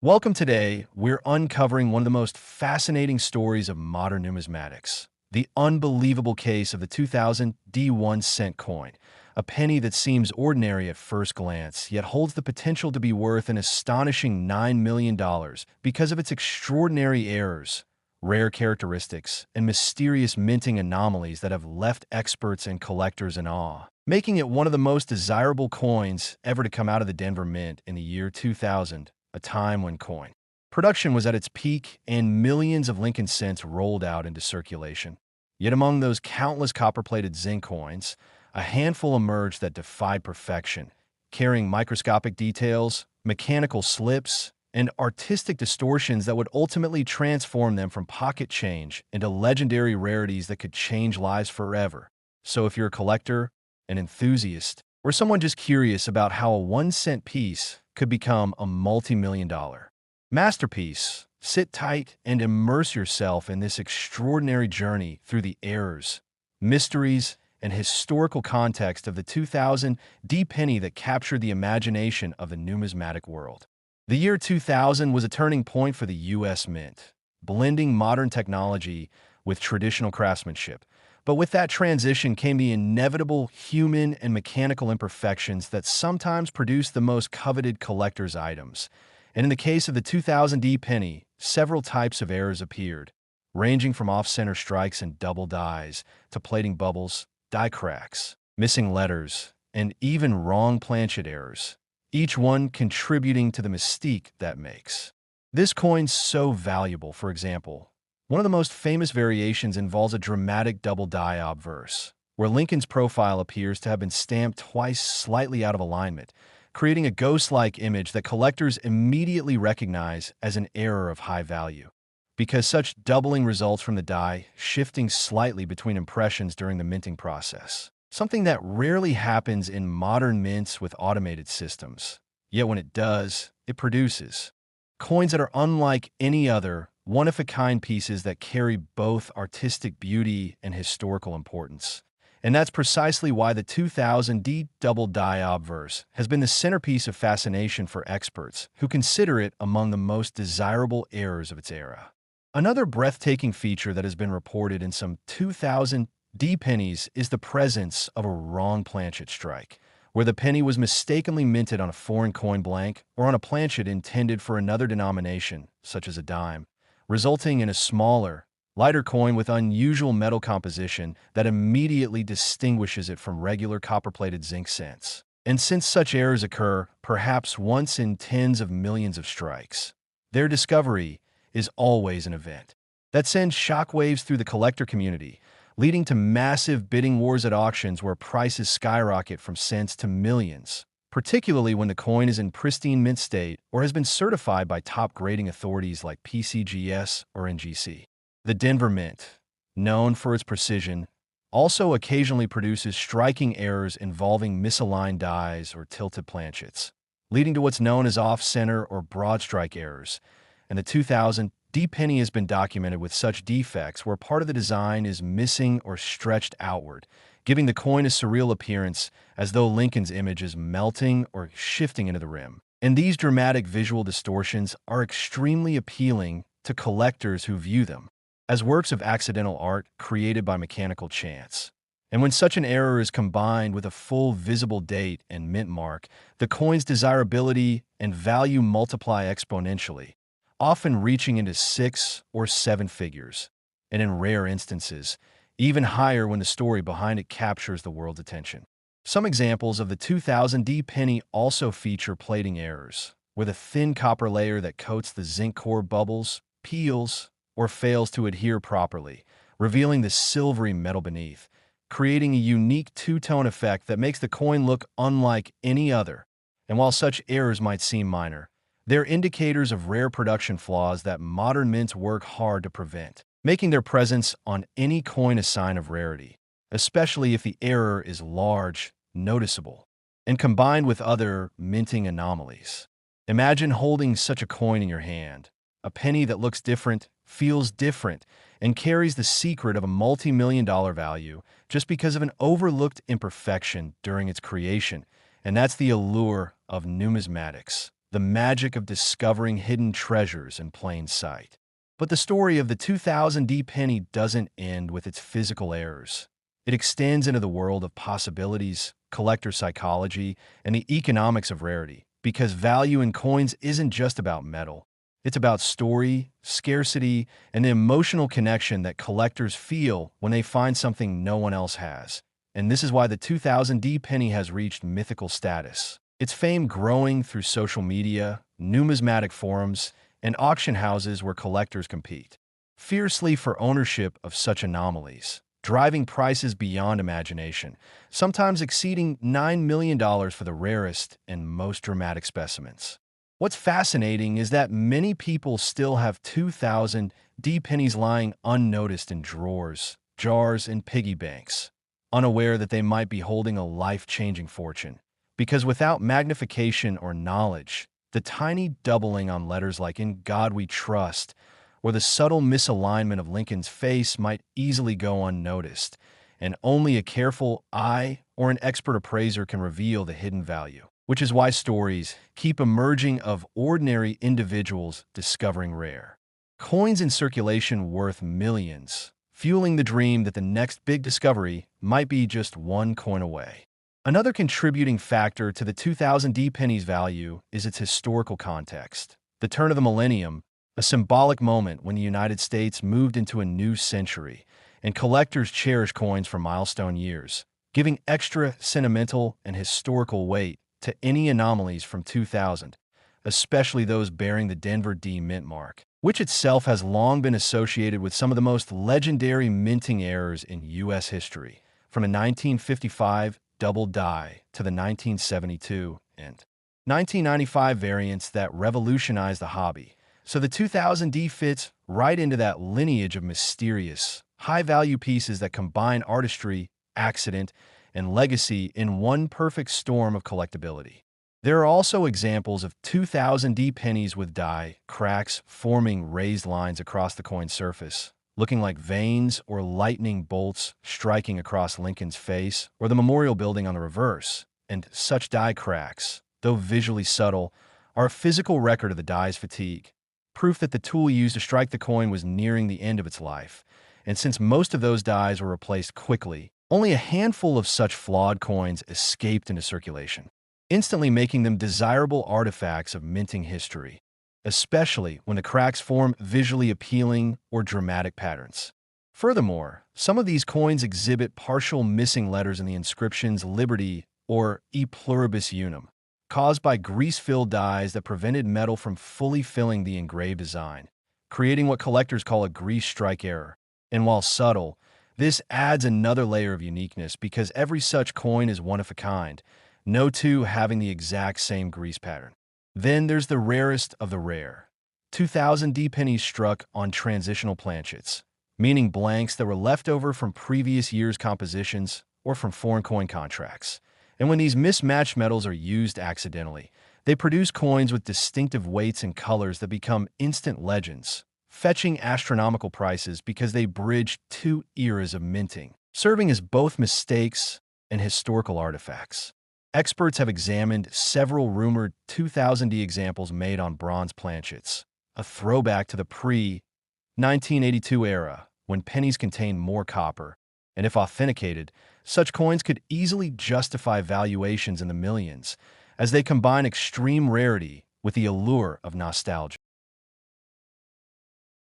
Welcome today. We're uncovering one of the most fascinating stories of modern numismatics, the unbelievable case of the 2000 D1 cent coin, a penny that seems ordinary at first glance, yet holds the potential to be worth an astonishing $9 million because of its extraordinary errors, rare characteristics, and mysterious minting anomalies that have left experts and collectors in awe, making it one of the most desirable coins ever to come out of the Denver Mint in the year 2000. A time when coin production was at its peak and millions of Lincoln cents rolled out into circulation. Yet among those countless copper-plated zinc coins, a handful emerged that defied perfection, carrying microscopic details, mechanical slips, and artistic distortions that would ultimately transform them from pocket change into legendary rarities that could change lives forever. So if you're a collector, an enthusiast, or someone just curious about how a 1 cent piece could become a multi-million-dollar masterpiece, sit tight and immerse yourself in this extraordinary journey through the errors, mysteries, and historical context of the 2000 D penny that captured the imagination of the numismatic world. The year 2000 was a turning point for the U.S. Mint, blending modern technology with traditional craftsmanship. But with that transition came the inevitable human and mechanical imperfections that sometimes produce the most coveted collector's items. And in the case of the 2000 D penny, several types of errors appeared, ranging from off-center strikes and double dies to plating bubbles, die cracks, missing letters, and even wrong planchet errors, each one contributing to the mystique that makes this coin so valuable. For example, one of the most famous variations involves a dramatic double die obverse, where Lincoln's profile appears to have been stamped twice slightly out of alignment, creating a ghost-like image that collectors immediately recognize as an error of high value. Because such doubling results from the die shifting slightly between impressions during the minting process, something that rarely happens in modern mints with automated systems. Yet when it does, it produces coins that are unlike any other, one-of-a-kind pieces that carry both artistic beauty and historical importance. And that's precisely why the 2000 D double die obverse has been the centerpiece of fascination for experts who consider it among the most desirable errors of its era. Another breathtaking feature that has been reported in some 2000 D pennies is the presence of a wrong planchet strike, where the penny was mistakenly minted on a foreign coin blank or on a planchet intended for another denomination, such as a dime, resulting in a smaller, lighter coin with unusual metal composition that immediately distinguishes it from regular copper-plated zinc cents. And since such errors occur perhaps once in tens of millions of strikes, their discovery is always an event that sends shockwaves through the collector community, leading to massive bidding wars at auctions where prices skyrocket from cents to millions, particularly when the coin is in pristine mint state or has been certified by top grading authorities like PCGS or NGC. The Denver Mint, known for its precision, also occasionally produces striking errors involving misaligned dies or tilted planchets, leading to what's known as off-center or broad strike errors. And the 2000 D penny has been documented with such defects where part of the design is missing or stretched outward, giving the coin a surreal appearance as though Lincoln's image is melting or shifting into the rim. And these dramatic visual distortions are extremely appealing to collectors who view them as works of accidental art created by mechanical chance. And when such an error is combined with a full visible date and mint mark, the coin's desirability and value multiply exponentially, often reaching into 6 or 7 figures, and in rare instances, even higher when the story behind it captures the world's attention. Some examples of the 2000 D penny also feature plating errors, where the thin copper layer that coats the zinc core bubbles, peels, or fails to adhere properly, revealing the silvery metal beneath, creating a unique two-tone effect that makes the coin look unlike any other. And while such errors might seem minor, they're indicators of rare production flaws that modern mints work hard to prevent, making their presence on any coin a sign of rarity, especially if the error is large, noticeable, and combined with other minting anomalies. Imagine holding such a coin in your hand, a penny that looks different, feels different, and carries the secret of a multi-million-dollar value just because of an overlooked imperfection during its creation. And that's the allure of numismatics, the magic of discovering hidden treasures in plain sight. But the story of the 2000D penny doesn't end with its physical errors. It extends into the world of possibilities, collector psychology, and the economics of rarity, because value in coins isn't just about metal. It's about story, scarcity, and the emotional connection that collectors feel when they find something no one else has. And this is why the 2000D penny has reached mythical status. Its fame growing through social media, numismatic forums, and auction houses where collectors compete fiercely for ownership of such anomalies, driving prices beyond imagination, sometimes exceeding $9 million for the rarest and most dramatic specimens. What's fascinating is that many people still have 2000D pennies lying unnoticed in drawers, jars, and piggy banks, unaware that they might be holding a life-changing fortune. Because without magnification or knowledge, the tiny doubling on letters like "In God We Trust" or the subtle misalignment of Lincoln's face might easily go unnoticed, and only a careful eye or an expert appraiser can reveal the hidden value. Which is why stories keep emerging of ordinary individuals discovering rare coins in circulation worth millions, fueling the dream that the next big discovery might be just one coin away. Another contributing factor to the 2000D penny's value is its historical context. The turn of the millennium, a symbolic moment when the United States moved into a new century, and collectors cherish coins for milestone years, giving extra sentimental and historical weight to any anomalies from 2000, especially those bearing the Denver D mint mark, which itself has long been associated with some of the most legendary minting errors in U.S. history, from the 1955 double die to the 1972 and 1995 variants that revolutionized the hobby. So the 2000D fits right into that lineage of mysterious, high-value pieces that combine artistry, accident, and legacy in one perfect storm of collectability. There are also examples of 2000D pennies with die cracks forming raised lines across the coin surface, looking like veins or lightning bolts striking across Lincoln's face or the memorial building on the reverse. And such die cracks, though visually subtle, are a physical record of the die's fatigue, proof that the tool used to strike the coin was nearing the end of its life. And since most of those dies were replaced quickly, only a handful of such flawed coins escaped into circulation, instantly making them desirable artifacts of minting history, especially when the cracks form visually appealing or dramatic patterns. Furthermore, some of these coins exhibit partial missing letters in the inscriptions Liberty or E Pluribus Unum, caused by grease-filled dies that prevented metal from fully filling the engraved design, creating what collectors call a grease strike error. And while subtle, this adds another layer of uniqueness because every such coin is one of a kind, no two having the exact same grease pattern. Then there's the rarest of the rare. 2000D pennies struck on transitional planchets, meaning blanks that were left over from previous year's compositions or from foreign coin contracts. And when these mismatched metals are used accidentally, they produce coins with distinctive weights and colors that become instant legends, fetching astronomical prices because they bridge two eras of minting, serving as both mistakes and historical artifacts. Experts have examined several rumored 2000D examples made on bronze planchets, a throwback to the pre-1982 era when pennies contained more copper, and if authenticated, such coins could easily justify valuations in the millions as they combine extreme rarity with the allure of nostalgia.